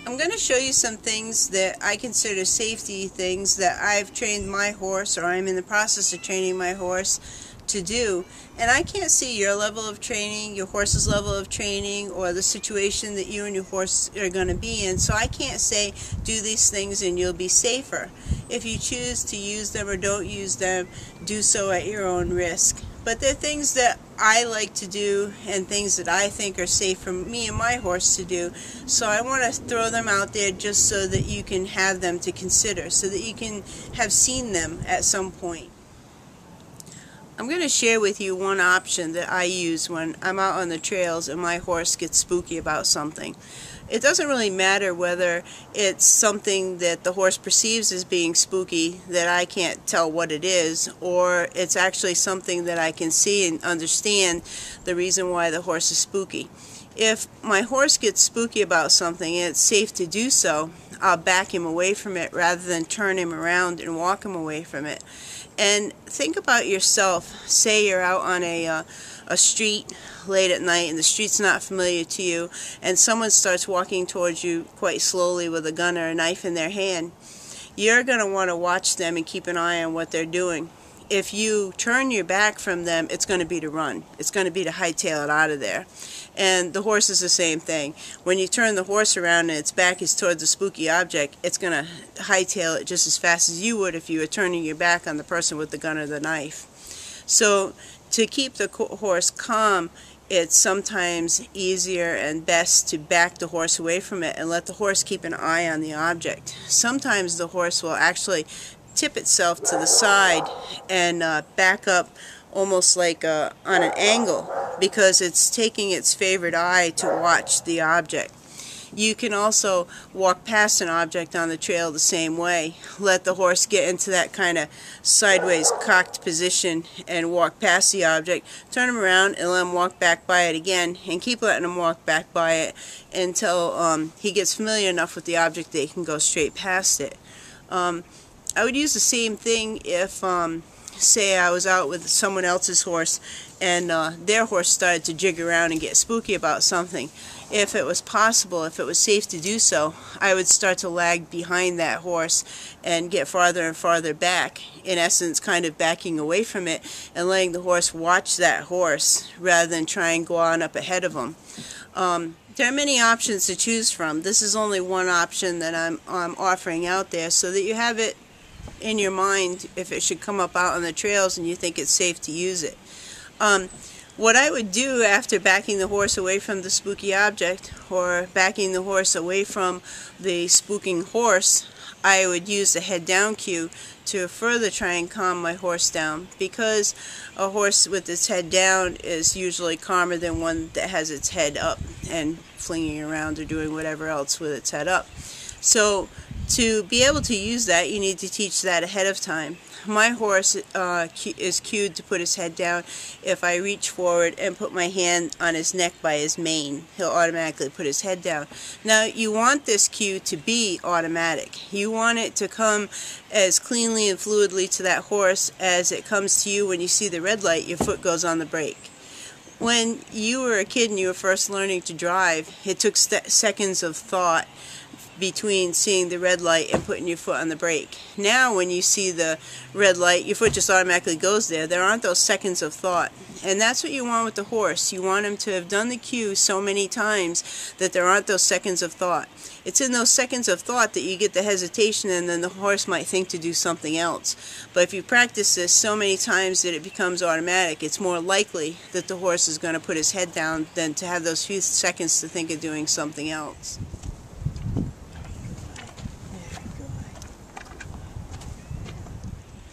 I'm going to show you some things that I consider safety things that I've trained my horse, or I'm in the process of training my horse to do. And I can't see your level of training, your horse's level of training, or the situation that you and your horse are going to be in. So I can't say do these things and you'll be safer. If you choose to use them or don't use them, do so at your own risk. But they're things that I like to do and things that I think are safe for me and my horse to do. So I want to throw them out there just so that you can have them to consider, so that you can have seen them at some point. I'm going to share with you one option that I use when I'm out on the trails and my horse gets spooky about something. It doesn't really matter whether it's something that the horse perceives as being spooky that I can't tell what it is, or it's actually something that I can see and understand the reason why the horse is spooky. If my horse gets spooky about something and it's safe to do so, I'll back him away from it rather than turn him around and walk him away from it. And think about yourself. Say you're out on a street late at night and the street's not familiar to you, and someone starts walking towards you quite slowly with a gun or a knife in their hand. You're going to want to watch them and keep an eye on what they're doing. If you turn your back from them, it's going to be to run. It's going to be to hightail it out of there. And the horse is the same thing. When you turn the horse around and its back is towards the spooky object, it's going to hightail it just as fast as you would if you were turning your back on the person with the gun or the knife. So to keep the horse calm, it's sometimes easier and best to back the horse away from it and let the horse keep an eye on the object. Sometimes the horse will actually tip itself to the side and back up almost like on an angle, because it's taking its favorite eye to watch the object. You can also walk past an object on the trail the same way. Let the horse get into that kind of sideways cocked position and walk past the object. Turn him around and let him walk back by it again, and keep letting him walk back by it until he gets familiar enough with the object that he can go straight past it. I would use the same thing if say I was out with someone else's horse and their horse started to jig around and get spooky about something. If it was possible, if it was safe to do so, I would start to lag behind that horse and get farther and farther back, in essence kind of backing away from it and letting the horse watch that horse rather than try and go on up ahead of him. There are many options to choose from. This is only one option that I'm offering out there so that you have it in your mind if it should come up out on the trails and you think it's safe to use it. What I would do after backing the horse away from the spooky object, or backing the horse away from the spooking horse, I would use the head down cue to further try and calm my horse down, because a horse with its head down is usually calmer than one that has its head up and flinging around or doing whatever else with its head up. So to be able to use that, you need to teach that ahead of time. My horse is cued to put his head down if I reach forward and put my hand on his neck by his mane. He'll automatically put his head down. Now, you want this cue to be automatic. You want it to come as cleanly and fluidly to that horse as it comes to you when you see the red light, your foot goes on the brake. When you were a kid and you were first learning to drive, it took seconds of thought between seeing the red light and putting your foot on the brake. Now when you see the red light, your foot just automatically goes there. There aren't those seconds of thought. And that's what you want with the horse. You want him to have done the cue so many times that there aren't those seconds of thought. It's in those seconds of thought that you get the hesitation, and then the horse might think to do something else. But if you practice this so many times that it becomes automatic, it's more likely that the horse is going to put his head down than to have those few seconds to think of doing something else.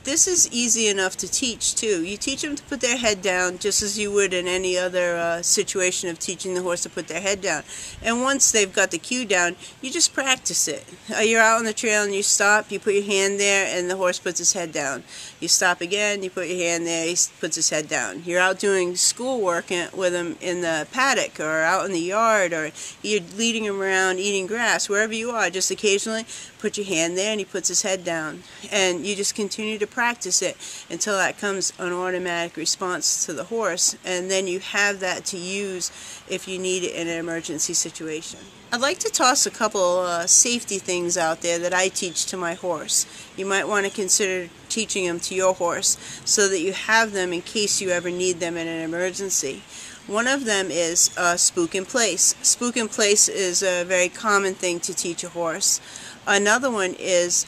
This is easy enough to teach too. You teach them to put their head down just as you would in any other situation of teaching the horse to put their head down. And once they've got the cue down, you just practice it. You're out on the trail and you stop, you put your hand there and the horse puts his head down. You stop again, you put your hand there, he puts his head down. You're out doing schoolwork with him in the paddock or out in the yard, or you're leading him around eating grass, wherever you are, just occasionally put your hand there and he puts his head down. And you just continue to practice. practice it until that comes an automatic response to the horse, and then you have that to use if you need it in an emergency situation. I'd like to toss a couple safety things out there that I teach to my horse. You might want to consider teaching them to your horse so that you have them in case you ever need them in an emergency. One of them is spook in place. Spook in place is a very common thing to teach a horse. Another one is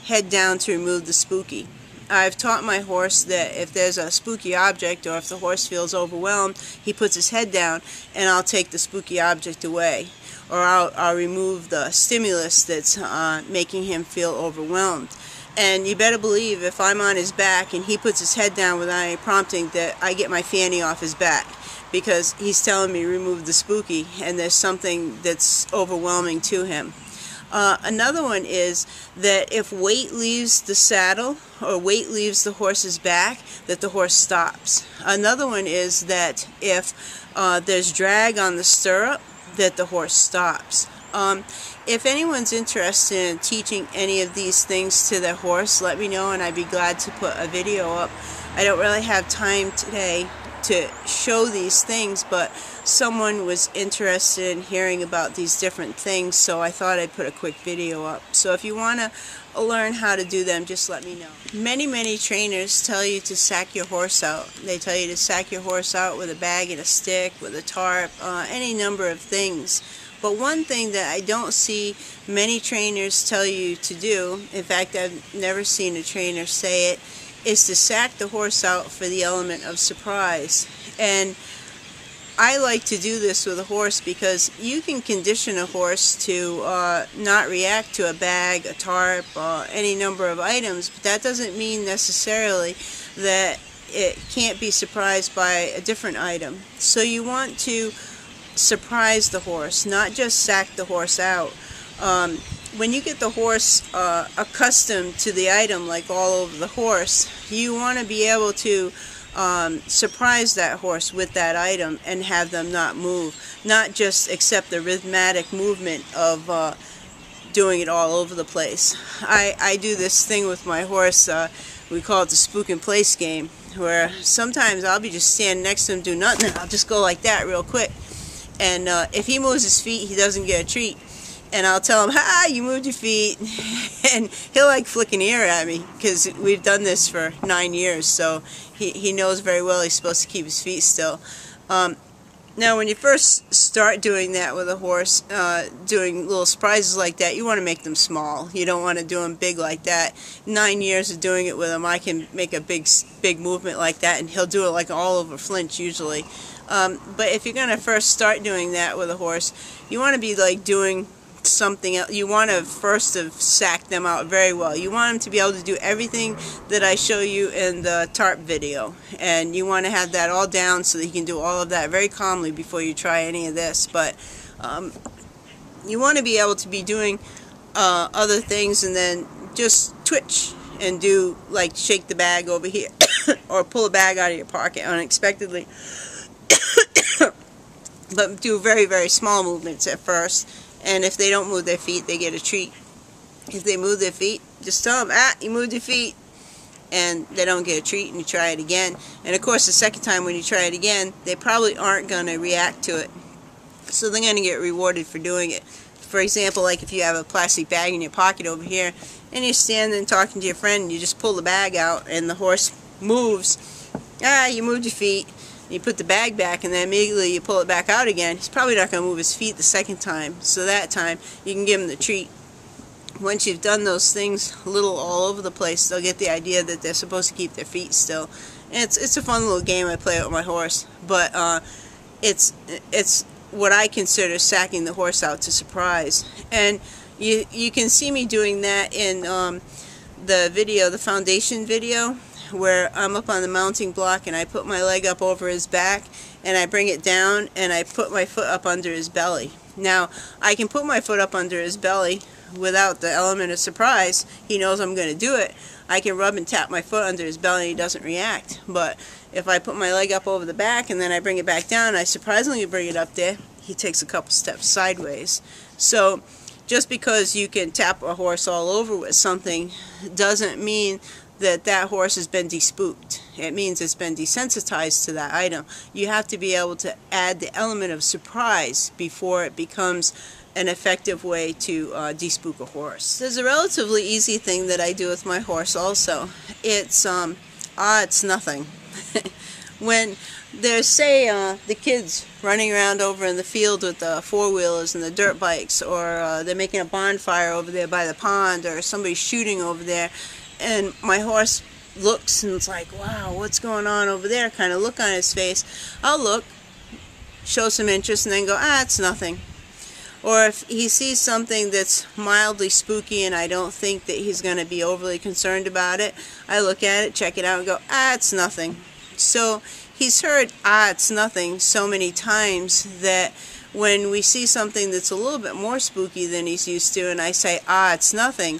head down to remove the spooky. I've taught my horse that if there's a spooky object or if the horse feels overwhelmed, he puts his head down and I'll take the spooky object away, or I'll remove the stimulus that's making him feel overwhelmed. And you better believe if I'm on his back and he puts his head down without any prompting, that I get my fanny off his back, because he's telling me remove the spooky and there's something that's overwhelming to him. Another one is that if weight leaves the saddle or weight leaves the horse's back, that the horse stops. Another one is that if there's drag on the stirrup, that the horse stops. If anyone's interested in teaching any of these things to their horse, let me know and I'd be glad to put a video up. I don't really have time today to show these things, but someone was interested in hearing about these different things, so I thought I'd put a quick video up. So if you want to learn how to do them, just let me know. Many trainers tell you to sack your horse out. They tell you to sack your horse out with a bag and a stick, with a tarp, any number of things. But one thing that I don't see many trainers tell you to do, in fact I've never seen a trainer say it, is to sack the horse out for the element of surprise. And I like to do this with a horse because you can condition a horse to not react to a bag, a tarp, any number of items, but that doesn't mean necessarily that it can't be surprised by a different item. So you want to surprise the horse, not just sack the horse out. When you get the horse accustomed to the item, like all over the horse, you want to be able to surprise that horse with that item and have them not move, not just accept the rhythmic movement of doing it all over the place. I do this thing with my horse, we call it the spook in place game, where sometimes I'll be just standing next to him, do nothing, and I'll just go like that real quick. And if he moves his feet, he doesn't get a treat. And I'll tell him, "Ha, you moved your feet," and he'll like flick an ear at me, because we've done this for 9 years, so he knows very well he's supposed to keep his feet still. Now when you first start doing that with a horse, doing little surprises like that, you want to make them small. You don't want to do them big like that. 9 years of doing it with him, I can make a big movement like that, and he'll do it like all over flinch usually. But if you're going to first start doing that with a horse, you want to be like doing something else. You want to first have sacked them out very well. You want them to be able to do everything that I show you in the tarp video, and you want to have that all down so that you can do all of that very calmly before you try any of this. But you want to be able to be doing other things and then just twitch and do, like, shake the bag over here or pull a bag out of your pocket unexpectedly. But do very small movements at first. And if they don't move their feet, they get a treat. If they move their feet, just tell them, you moved your feet. And they don't get a treat, and you try it again. And of course, the second time when you try it again, they probably aren't going to react to it. So they're going to get rewarded for doing it. For example, like if you have a plastic bag in your pocket over here, and you're standing talking to your friend, and you just pull the bag out, and the horse moves. You moved your feet. You put the bag back, and then immediately you pull it back out again. He's probably not going to move his feet the second time, so that time you can give him the treat. Once you've done those things a little all over the place, they'll get the idea that they're supposed to keep their feet still. And it's a fun little game I play with my horse, but it's what I consider sacking the horse out to surprise. And you can see me doing that in the video, the foundation video, where I'm up on the mounting block and I put my leg up over his back and I bring it down and I put my foot up under his belly. Now, I can put my foot up under his belly without the element of surprise. He knows I'm going to do it. I can rub and tap my foot under his belly and he doesn't react. But if I put my leg up over the back and then I bring it back down, I surprisingly bring it up there, he takes a couple steps sideways. So just because you can tap a horse all over with something doesn't mean that that horse has been despooked. It means it's been desensitized to that item. You have to be able to add the element of surprise before it becomes an effective way to despook a horse. There's a relatively easy thing that I do with my horse also. It's it's nothing. When there's, say, the kids running around over in the field with the four-wheelers and the dirt bikes, or they're making a bonfire over there by the pond, or somebody's shooting over there, and my horse looks and it's like, wow, what's going on over there, kind of look on his face, I'll look, show some interest, and then go, it's nothing. Or if he sees something that's mildly spooky and I don't think that he's going to be overly concerned about it, I look at it, check it out, and go, it's nothing. So he's heard, it's nothing, so many times that when we see something that's a little bit more spooky than he's used to, and I say, it's nothing,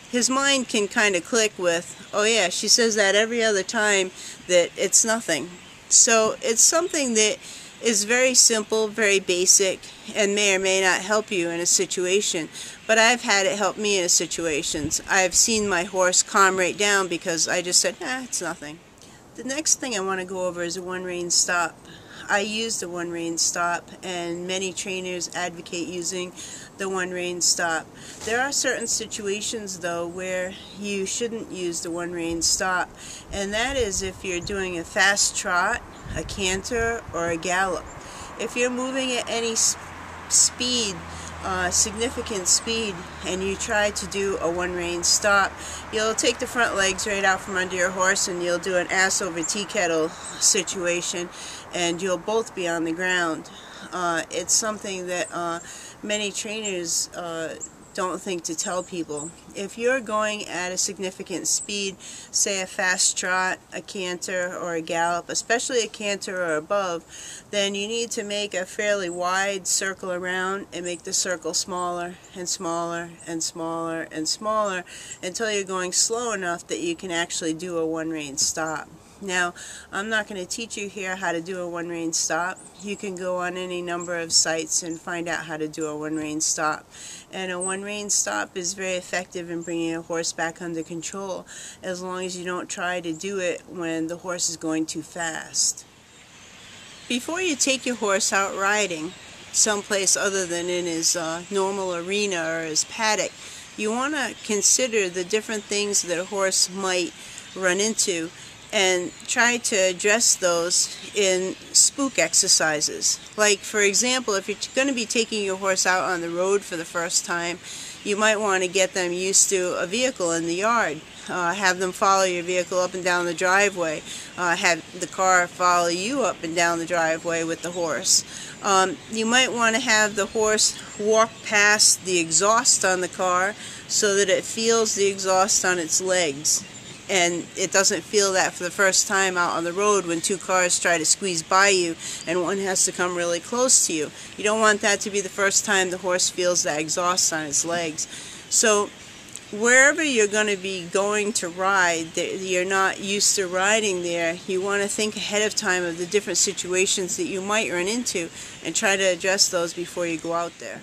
his mind can kind of click with, oh yeah, she says that every other time that it's nothing. So it's something that is very simple, very basic, and may or may not help you in a situation. But I've had it help me in situations. I've seen my horse calm right down because I just said, it's nothing. The next thing I want to go over is a one-rein stop. I use the one-rein stop, and many trainers advocate using the one-rein stop. There are certain situations, though, where you shouldn't use the one-rein stop, and that is if you're doing a fast trot, a canter, or a gallop. If you're moving at any speed, significant speed, and you try to do a one-rein stop, you'll take the front legs right out from under your horse and you'll do an ass over tea kettle situation, and you'll both be on the ground. It's something that many trainers don't think to tell people. If you're going at a significant speed, say a fast trot, a canter, or a gallop, especially a canter or above, then you need to make a fairly wide circle around and make the circle smaller and smaller and smaller and smaller until you're going slow enough that you can actually do a one-rein stop. Now, I'm not going to teach you here how to do a one-rein stop. You can go on any number of sites and find out how to do a one-rein stop. And a one-rein stop is very effective in bringing a horse back under control, as long as you don't try to do it when the horse is going too fast. Before you take your horse out riding, someplace other than in his normal arena or his paddock, you want to consider the different things that a horse might run into and try to address those in spook exercises. Like, for example, if you're going to be taking your horse out on the road for the first time, you might want to get them used to a vehicle in the yard. Have them follow your vehicle up and down the driveway. Have the car follow you up and down the driveway with the horse. You might want to have the horse walk past the exhaust on the car so that it feels the exhaust on its legs, and it doesn't feel that for the first time out on the road when two cars try to squeeze by you and one has to come really close to you. You don't want that to be the first time the horse feels that exhaust on its legs. So wherever you're going to be going to ride, that you're not used to riding there, you want to think ahead of time of the different situations that you might run into and try to address those before you go out there.